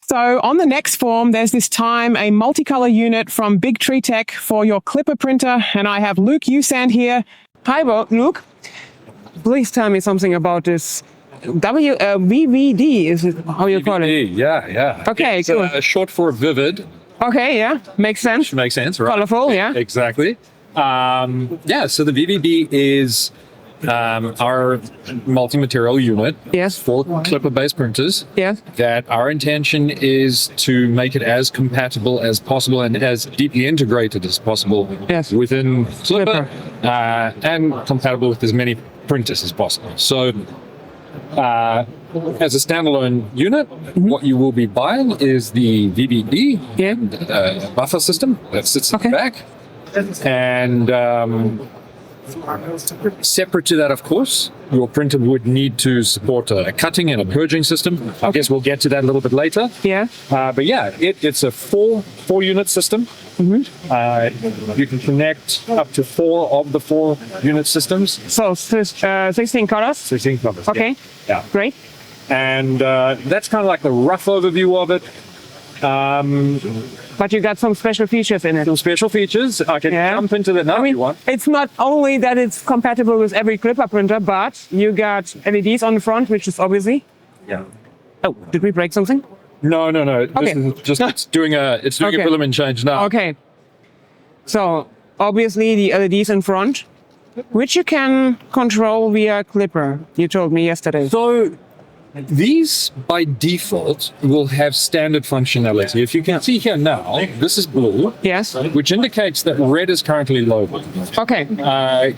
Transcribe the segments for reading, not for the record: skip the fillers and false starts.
So on the next form, there's this time a multicolor unit from BigTreeTech for your Klipper printer. And I have Luke Usand here. Hi, Luke. Please tell me something about this VVD, is it how you call it? Yeah. Okay, it's cool. Short for vivid. Okay, yeah, makes sense. Makes sense, right? Colorful, yeah. Exactly. So the VVD is our multi-material unit Yes. for Klipper-based printers. Yes. That our intention is to make it as compatible as possible and as deeply integrated as possible Yes. within Klipper, and compatible with as many printers as possible. So as a standalone unit, what you will be buying is the VVD buffer system that sits at the back. And separate to that, of course, your printer would need to support a cutting and a purging system. I guess we'll get to that a little bit later. Yeah. But yeah, it's a four unit system. You can connect up to 4 of the 4 unit systems. So 16 colors? 16 colors. Okay. Yeah. Great. And that's kind of like the rough overview of it. But you got some special features in it. Some special features. I can jump into that now if you want. It's not only that it's compatible with every Klipper printer, but you got LEDs on the front, which is obviously. Yeah. Oh, did we break something? No. Okay. This is just it's doing a filament change now. Okay. So obviously the LEDs in front, which you can control via Klipper. You told me yesterday. So these by default will have standard functionality. If you can see here now, this is blue. Yes. Which indicates that red is currently loaded. Okay.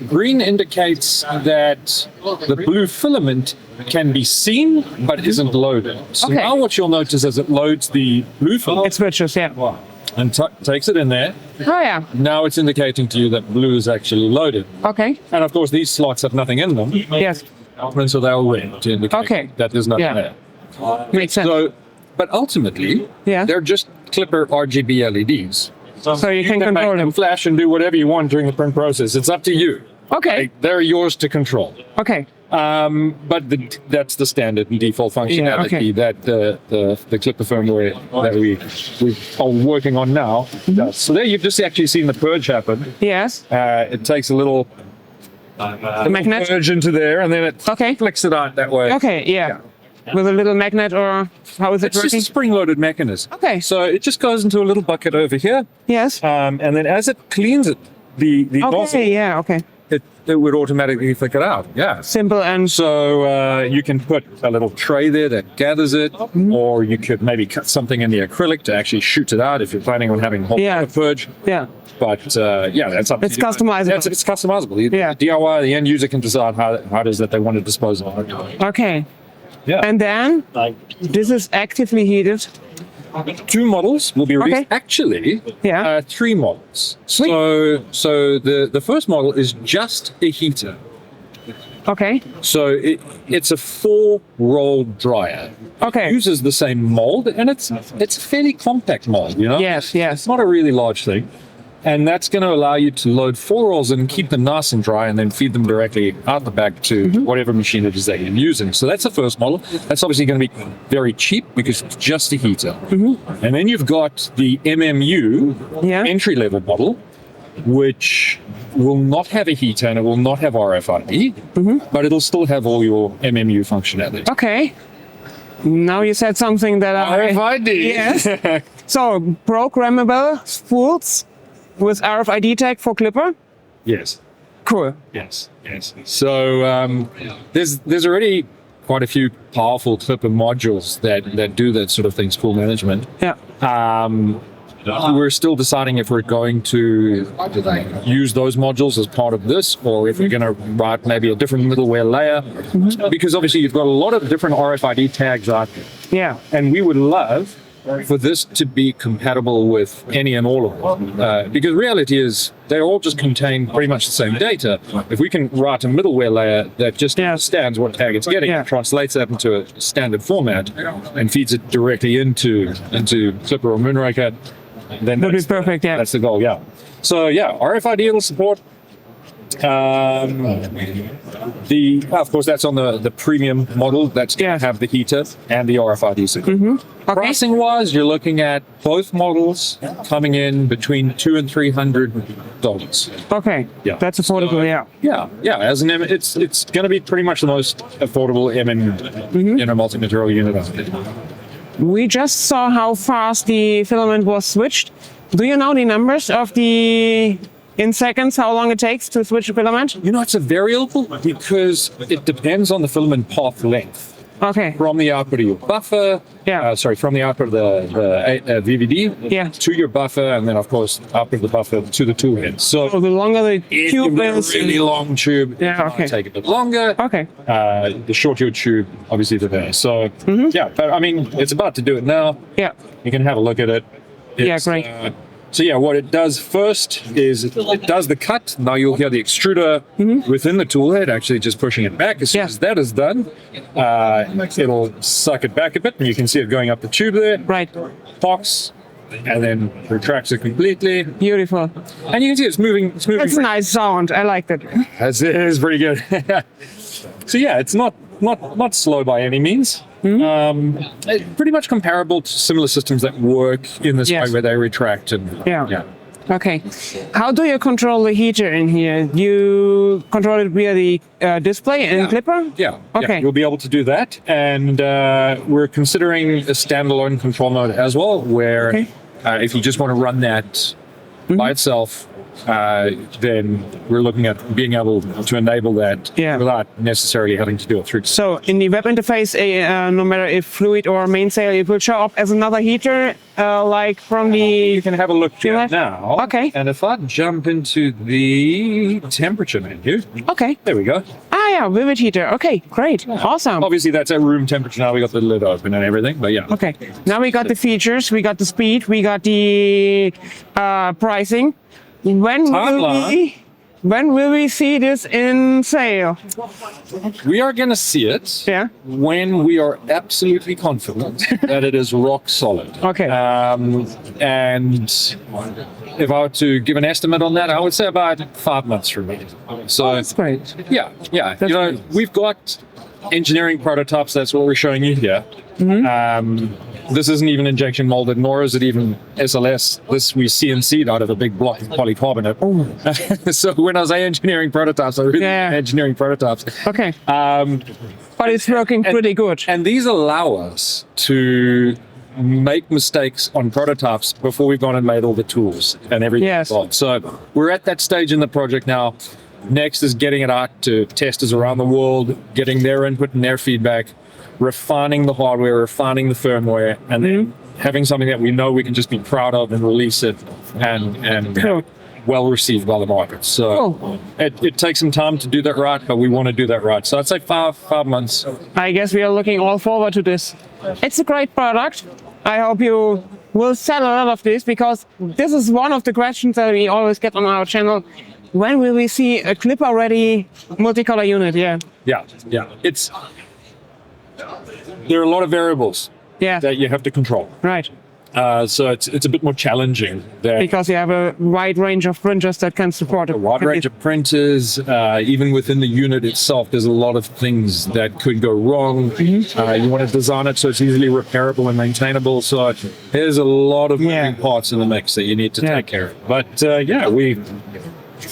Green indicates that the blue filament can be seen but isn't loaded. So now what you'll notice is it loads the blue filament. It switches, yeah. And takes it in there. Oh yeah. Now it's indicating to you that blue is actually loaded. Okay. And of course these slots have nothing in them. Yes. And so they're red to indicate that there's nothing there. Makes sense. So, but ultimately, they're just Klipper RGB LEDs. So you can control them. Flash and do whatever you want during the print process. It's up to you. Okay. Like, they're yours to control. Okay. But that's the standard and default functionality that the Klipper firmware that we are working on now does. So there you've just actually seen the purge happen. Yes. It takes a little magnet purge into there, and then it flicks it out that way. Okay, yeah. With a little magnet, or how is it working? It's just a spring-loaded mechanism. Okay. So it just goes into a little bucket over here. Yes. And then as it cleans it, the nozzle, it would automatically flick it out. Yeah. Simple. And so you can put a little tray there that gathers it, or you could maybe cut something in the acrylic to actually shoot it out if you're planning on having a whole purge. Yeah. But that's up to you. It's customizable. It's customizable. The DIY, the end user can decide how it is that they want to dispose of it. Okay. Yeah. And then this is actively heated. 2 models will be released. Actually, 3 models. Sweet. So the first model is just a heater. Okay. So it's a 4-roll dryer. Okay. It uses the same mold, and it's a fairly compact mold, you know? Yes. It's not a really large thing. And that's going to allow you to load 4 rolls and keep them nice and dry, and then feed them directly out the back to whatever machine it is that you're using. So that's the first model. That's obviously going to be very cheap because it's just a heater. And then you've got the MMU entry-level model, which will not have a heater and it will not have RFID, but it'll still have all your MMU functionality. Okay. Now you said something that RFID. Yes. So programmable spools with RFID tag for Klipper? Yes. Cool. Yes. So there's already quite a few powerful Klipper modules that do that sort of thing, spool management. Yeah. We're still deciding if we're going to use those modules as part of this, or if we're going to write maybe a different middleware layer, because obviously you've got a lot of different RFID tags out there. Yeah. And we would love for this to be compatible with any and all of them. Because reality is they all just contain pretty much the same data. If we can write a middleware layer that just understands what tag it's getting, and translates that into a standard format, and feeds it directly into Klipper or Moonraker, then that'd be perfect. Yeah, that's the goal. Yeah. So RFID it'll support. Of course, that's on the premium model. That's going to have the heater and the RFID signal. Pricing wise, you're looking at both models coming in between $200 and $300. Okay. Yeah. That's affordable. Yeah. As an it's going to be pretty much the most affordable multi-material unit out there. We just saw how fast the filament was switched. Do you know the numbers of in seconds, how long it takes to switch a filament? It's a variable because it depends on the filament path length. Okay. From the output of your buffer, from the output of the VVD to your buffer, and then of course output of the buffer to the tool head. So the longer the tube is, a really long tube, take a bit longer. Okay. The shorter your tube, obviously the better. So but I mean, it's about to do it now. Yeah. You can have a look at it. Great. What it does first is it does the cut. Now you'll hear the extruder within the tool head actually just pushing it back. As soon as that is done, it'll suck it back a bit, and you can see it going up the tube there. Right. Pops, and then retracts it completely. Beautiful. And you can see it's moving. That's a nice sound. I like that. It is pretty good. So it's not slow by any means. Pretty much comparable to similar systems that work in this way where they retract and Okay. How do you control the heater in here? You control it via the display and Klipper? Yeah. Okay. You'll be able to do that, and we're considering a standalone control mode as well, where if you just want to run that by itself, then we're looking at being able to enable that without necessarily having to do it through. So in the web interface, no matter if fluid or mainsail, it will show up as another heater, like from the... You can have a look here now. Okay. And if I jump into the temperature menu. Okay. There we go. Vivid heater. Okay, great. Awesome. Obviously, that's at room temperature now. We got the lid open and everything, but Okay. Now we got the features, we got the speed, we got the pricing. When will we see this in sale? We are going to see it when we are absolutely confident that it is rock solid. Okay. And if I were to give an estimate on that, I would say about 5 months from now. So that's great. Yeah. That's we've got engineering prototypes. That's what we're showing you here. This isn't even injection molded, nor is it even SLS. This we CNC'd out of a big block of polycarbonate. So when I say engineering prototypes, I really mean engineering prototypes. Okay. But it's working pretty good. And these allow us to make mistakes on prototypes before we've gone and made all the tools and everything. Yes. So we're at that stage in the project now. Next is getting it out to testers around the world, getting their input and their feedback, refining the hardware, refining the firmware, and then having something that we know we can just be proud of and release it and well received by the market. So it takes some time to do that right, but we want to do that right. So I'd say five months. I guess we are looking all forward to this. It's a great product. I hope you will sell a lot of this, because this is one of the questions that we always get on our channel. When will we see a Klipper-ready multicolor unit? Yeah. There are a lot of variables that you have to control. Right. So it's a bit more challenging. Because you have a wide range of printers that can support it. A wide range of printers. Even within the unit itself, there's a lot of things that could go wrong. You want to design it so it's easily repairable and maintainable. So there's a lot of moving parts in the mix that you need to take care of. But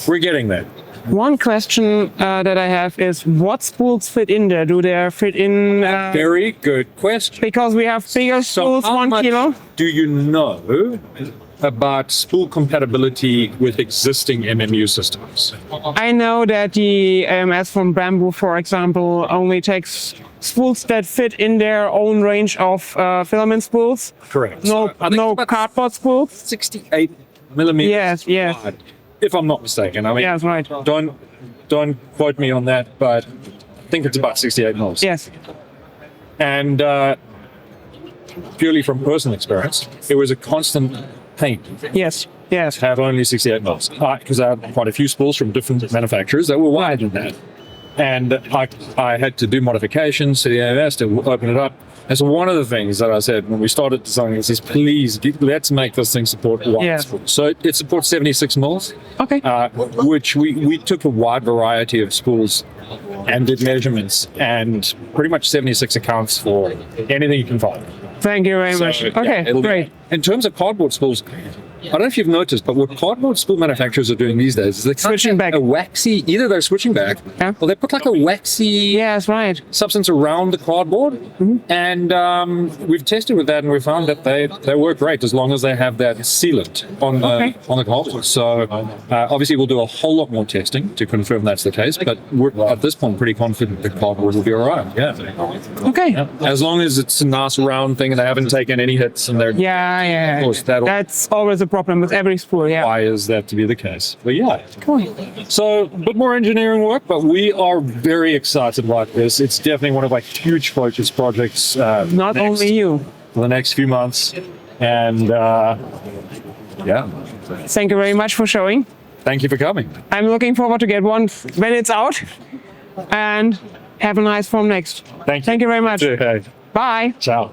we're getting there. One question that I have is, what spools fit in there? Do they fit in? Very good question. Because we have bigger spools, how 1 kilo. Do you know about spool compatibility with existing MMU systems? I know that the AMS from Bamboo, for example, only takes spools that fit in their own range of filament spools. Correct. No cardboard spools. 68 millimeters. Yes. Wide, if I'm not mistaken. I mean, that's right. Don't quote me on that, but I think it's about 68 mils. Yes. And purely from personal experience, it was a constant pain. Yes. To have only 68 mils, because I had quite a few spools from different manufacturers that were wider than that, and I had to do modifications to the AMS to open it up. And so one of the things that I said when we started designing this is, please, let's make this thing support wide spools. So it supports 76 mils, which we took a wide variety of spools and did measurements, and pretty much 76 accounts for anything you can find. Thank you very much. So, Okay, yeah, it'll be- great. In terms of cardboard spools, I don't know if you've noticed, but what cardboard spool manufacturers are doing these days is they're Switching back. a waxy, either they're switching back, Yeah. or they put like a waxy Yeah, that's right. substance around the cardboard. Mm-hmm. And we've tested with that, and we found that they work great as long as they have that sealant on Okay. the cardboard. So obviously we'll do a whole lot more testing to confirm that's the case, but we're at this point pretty confident the cardboard will be all right. Yeah. Okay. As long as it's a nice round thing and they haven't taken any hits and they're Yeah. Of course, that'll- That's always a problem with every spool. Yeah. why is that to be the case? But yeah. Cool. So a bit more engineering work, but we are very excited about this. It's definitely one of our huge focus projects. Not only you. For the next few months. And yeah, Thank you very much for showing. thank you for coming. I'm looking forward to get one when it's out. And have a nice Formnext. Thank you. Thank you very much. Okay. Bye. Ciao.